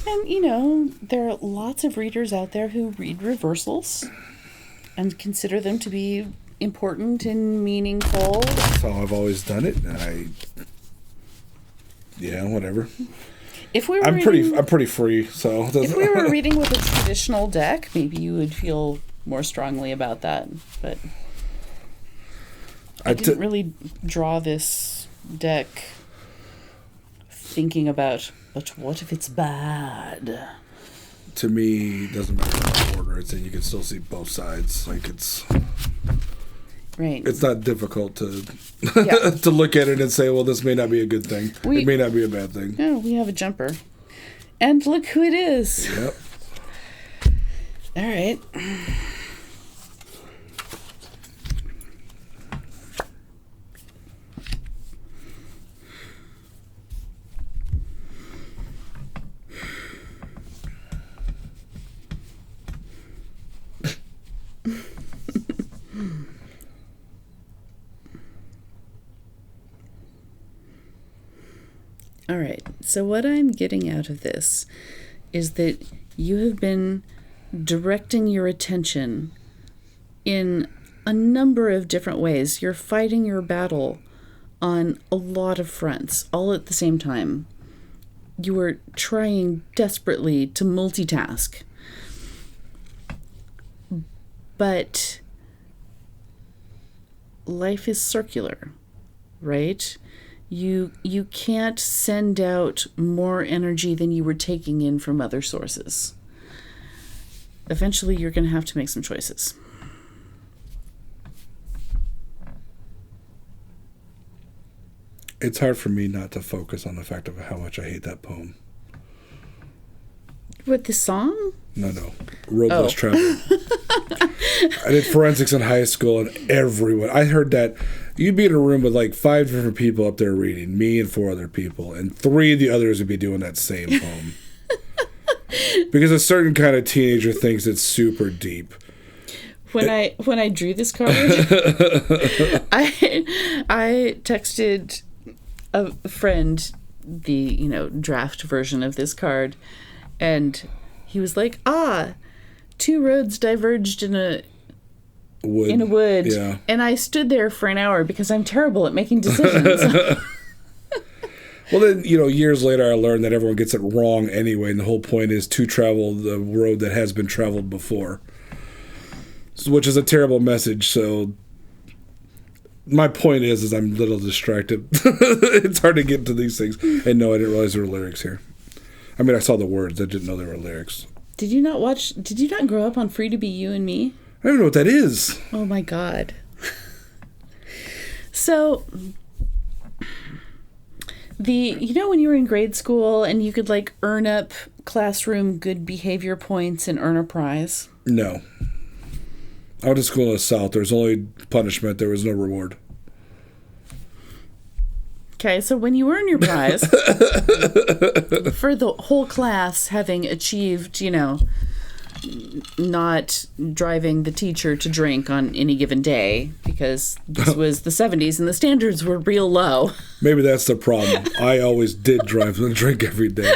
And, you know, there are lots of readers out there who read reversals and consider them to be important and meaningful. That's how I've always done it. And yeah, whatever. If we were I'm pretty free, so if we were reading with a traditional deck, maybe you would feel more strongly about that. But I didn't really draw this deck thinking about, but what if it's bad? To me, it doesn't matter what order it's in. You can still see both sides. Like it's not difficult to to look at it and say, well, this may not be a good thing. It may not be a bad thing. No, we have a jumper. And look who it is. Yep. All right. All right, so what I'm getting out of this is that you have been directing your attention in a number of different ways. You're fighting your battle on a lot of fronts, all at the same time. You are trying desperately to multitask. But life is circular, right? You can't send out more energy than you were taking in from other sources. Eventually, you're going to have to make some choices. It's hard for me not to focus on the fact of how much I hate that poem. What, the song? No. Road Less Traveled. I did forensics in high school, and everyone... I heard that you'd be in a room with like 5 different people up there reading, me and 4 other people, and 3 of the others would be doing that same poem. Because a certain kind of teenager thinks it's super deep. When I drew this card, I texted a friend the draft version of this card, and he was like, 2 roads diverged in a wood. Yeah. And I stood there for an hour because I'm terrible at making decisions. Well, then, years later I learned that everyone gets it wrong anyway, and the whole point is to travel the road that has been traveled before. Which is a terrible message, so my point is I'm a little distracted. It's hard to get into these things. And no, I didn't realize there were lyrics here. I mean, I saw the words. I didn't know there were lyrics. Did you not grow up on Free to Be You and Me? I don't even know what that is. Oh my God. So, when you were in grade school and you could earn up classroom good behavior points and earn a prize? No. I went to school in the South. There was only punishment. There was no reward. Okay, so when you earn your prize for the whole class having achieved, not driving the teacher to drink on any given day, because this was the 70s and the standards were real low. Maybe that's the problem. I always did drive and drink every day.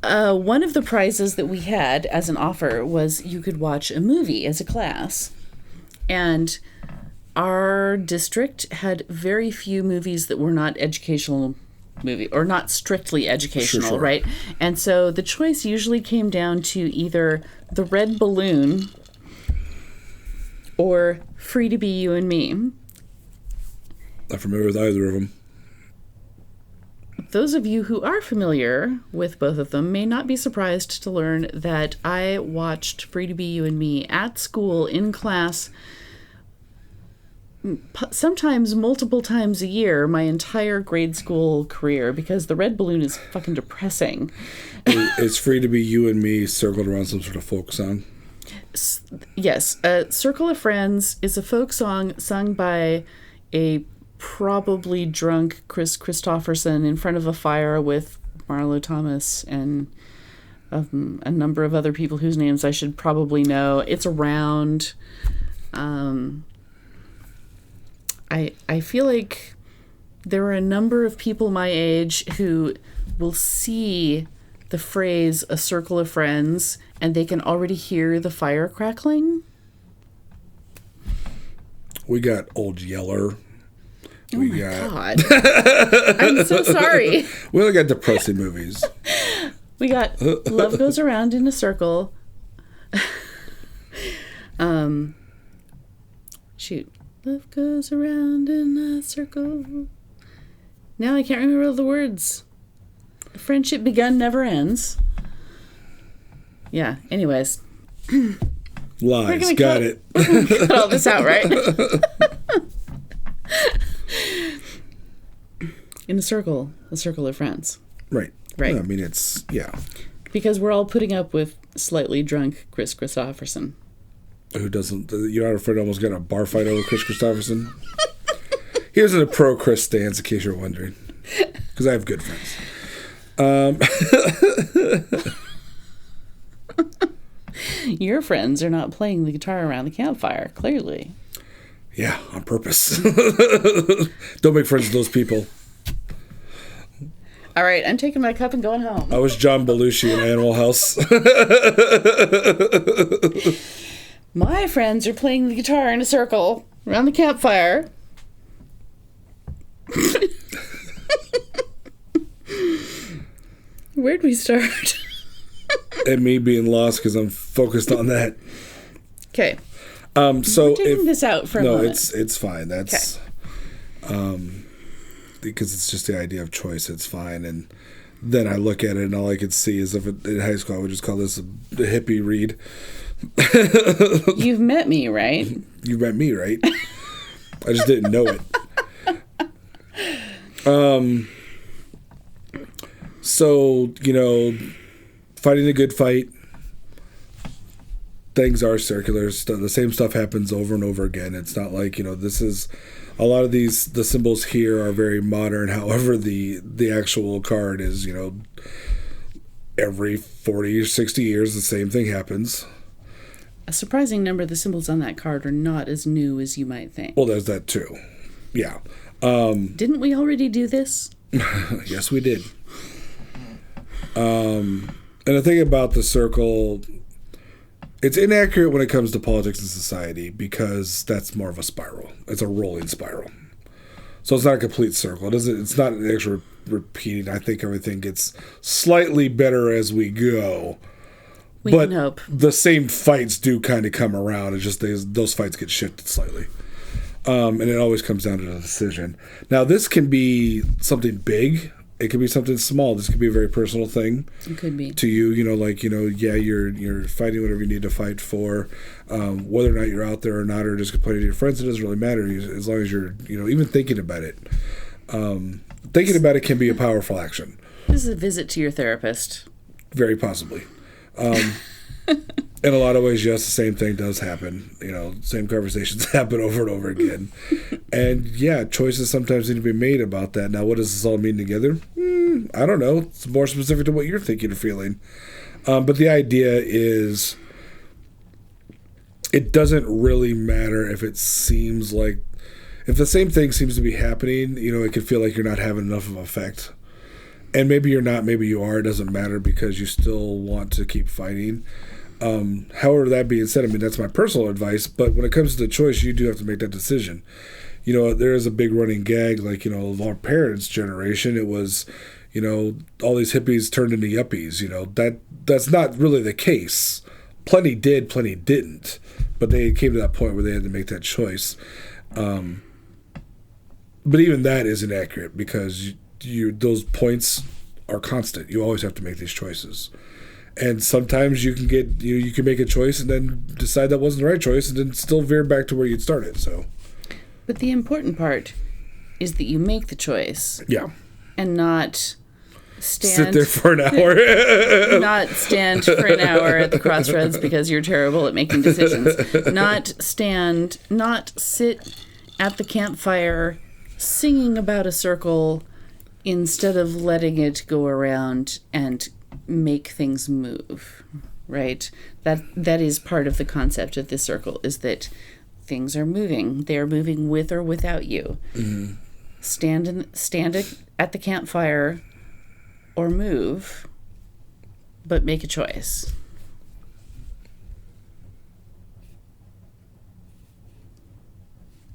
One of the prizes that we had as an offer was you could watch a movie as a class. And our district had very few movies that were not educational or not strictly educational, sure. Right? And so the choice usually came down to either The Red Balloon or Free to Be You and Me. Not familiar with either of them. Those of you who are familiar with both of them may not be surprised to learn that I watched Free to Be You and Me at school in class sometimes multiple times a year my entire grade school career, because The Red Balloon is fucking depressing. It's Free to Be You and Me circled around some sort of folk song. Yes. Circle of Friends is a folk song sung by a probably drunk Chris Christopherson in front of a fire with Marlo Thomas and a number of other people whose names I should probably know. It's around. I feel like there are a number of people my age who will see the phrase "a circle of friends" and they can already hear the fire crackling? We got Old Yeller. Oh my God. I'm so sorry. We only got depressing movies. We got Love Goes Around in a Circle. Shoot. Love goes around in a circle. Now I can't remember all the words. Friendship begun never ends. Yeah, anyways. Lies. Got it. Cut all this out, right? In a circle of friends. Right. Right. I mean, it's, yeah. Because we're all putting up with slightly drunk Chris Christopherson. Who doesn't? Our friend almost got in a bar fight over Chris Christopherson. He was in a pro Chris stance, in case you're wondering. Because I have good friends. Your friends are not playing the guitar around the campfire, clearly. Yeah, on purpose. Don't make friends with those people. All right, I'm taking my cup and going home. I was John Belushi in Animal House. My friends are playing the guitar in a circle around the campfire. Where'd we start? And me being lost because I'm focused on that. Okay. So we're taking this out for a moment. It's fine. That's because it's just the idea of choice. It's fine. And then I look at it and all I could see is if in high school I would just call this a hippie read. You've met me, right? You met me, right? I just didn't know it. So, fighting a good fight. Things are circular. The same stuff happens over and over again. It's not like, this is a lot of the symbols here are very modern. However, the actual card is, every 40 or 60 years, the same thing happens. A surprising number of the symbols on that card are not as new as you might think. Well, there's that too. Yeah. Didn't we already do this? Yes, we did. And the thing about the circle, it's inaccurate when it comes to politics and society because that's more of a spiral. It's a rolling spiral. So it's not a complete circle. It's not an actual repeating. I think everything gets slightly better as we go. We can hope. The same fights do kind of come around. It's just those fights get shifted slightly. And it always comes down to the decision. Now, this can be something big. It could be something small. This could be a very personal thing. It could be. To you, you're fighting whatever you need to fight for. Whether or not you're out there or not, or just complaining to your friends, it doesn't really matter as long as you're, even thinking about it. Thinking about it can be a powerful action. This is a visit to your therapist. Very possibly. In a lot of ways, yes, the same thing does happen. Same conversations happen over and over again. And yeah, choices sometimes need to be made about that. Now, what does this all mean together? I don't know. It's more specific to what you're thinking or feeling. But the idea is it doesn't really matter if it seems like, if the same thing seems to be happening, it can feel like you're not having enough of an effect. And maybe you're not, maybe you are. It doesn't matter because you still want to keep fighting. However, that being said, that's my personal advice. But when it comes to the choice, you do have to make that decision. There is a big running gag, like, our parents' generation, it was, all these hippies turned into yuppies. That's not really the case. Plenty did, plenty didn't. But they came to that point where they had to make that choice. But even that isn't accurate because those points are constant. You always have to make these choices. And sometimes you can you can make a choice and then decide that wasn't the right choice and then still veer back to where you'd started. So, but the important part is that you make the choice. Yeah. And not sit there for an hour. Not stand for an hour at the crossroads because you're terrible at making decisions. Not sit at the campfire singing about a circle instead of letting it go around and make things move, right? That is part of the concept of this circle, is that things are moving. They are moving with or without you. Mm-hmm. Stand at the campfire or move, but make a choice.